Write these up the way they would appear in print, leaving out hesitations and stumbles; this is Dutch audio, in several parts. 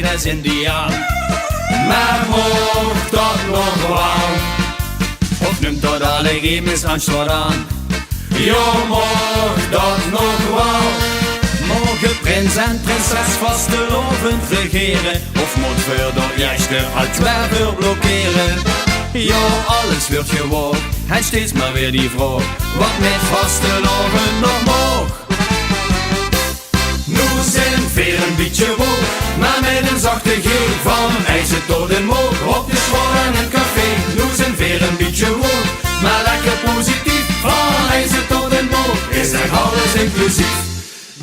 hij des Indiaan. Maar mocht dat nog wel, of noemt dat alle eens Amsterdam. Jo, mocht dat nog wel, mogen prins en prinses vastelovend regeren, of moet voor door juiste uitwerper blokkeren. Jo, alles wordt gewoon, en steeds maar weer die vraag, wat met vasteloven nog moog. Nu zijn weer een beetje woog, maar met een zachte G van ijzer tot en moog. Op de school en een café, nu zijn weer een beetje woog, maar lekker positief. Van ijzer tot en moog, is echt alles inclusief.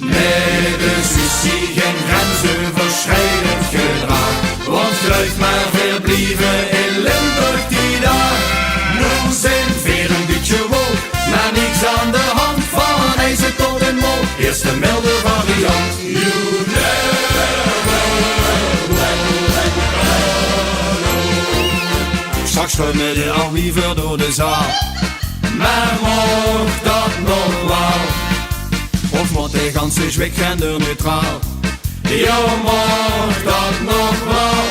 Met een sushi geen grensoverschrijdend gedrag, want blijf maar weer blijven in Limburg die dag. Nu zijn weer een beetje woog, maar niks aan de hand. Van ijzer tot en moog, eerst de milde variant. Straks schudden de alwiever door de zaal, maar mocht dat nog wel, of moet de ganse zwik genderneutraal? Jo, mocht dat nog wel,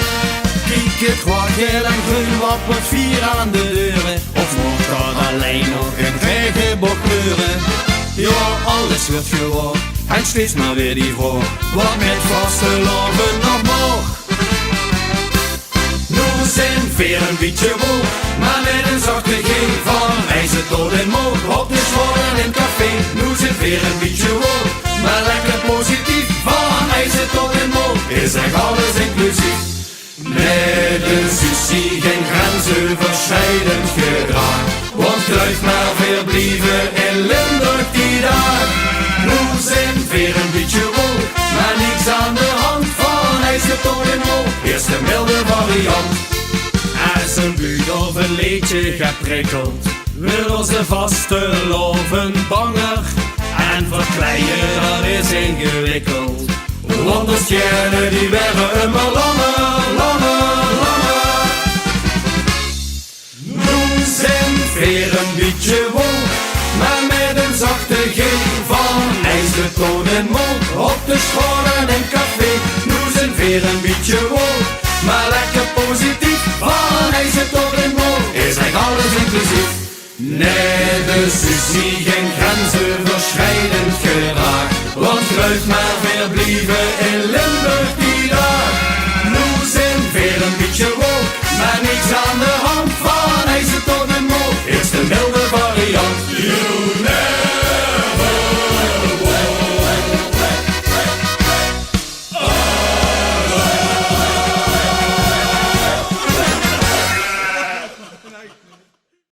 kijk het gewoon geel en groen wappert vier aan de deuren, of mocht dat alleen nog een regenboog kleuren? Jo, alles wordt gewoon, en steeds maar weer die vraag, wat met vasteloven nog moog. Nu zijn weer een beetje woog, maar met een zachte G van ijzer tot en moog. Op de school en in café, nu zijn weer een beetje woog, maar lekker positief. Van ijzer tot en moog, is echt alles inclusief. Met een sushi geen grensoverschrijdend gedrag, want blijf maar weer blijven in Limburg die dag. Nu zijn weer een beetje woog, maar niks aan de hand. Van ijzer tot en moog, eerst de milde variant. Als een buurt of een liedje geprikkeld, willen ze vasteloven banger. En verkleien, dat is ingewikkeld, want de schijnen die werden immer langer, langer, langer. Nu zijn weer een beetje woog, maar met een zachte G van ijzer tot en moog. Op de school en in café, nu zijn weer een beetje woog, maar lekker positief. Van ijzer tot en moog, is echt alles inclusief. Nee, de sushi geen grensoverschrijdend gedrag, want blijf maar weer blijven in Limburg die dag. Nu zijn weer een beetje woog, maar niks aan de hand. Van ijzer tot en moog, is de milde variant.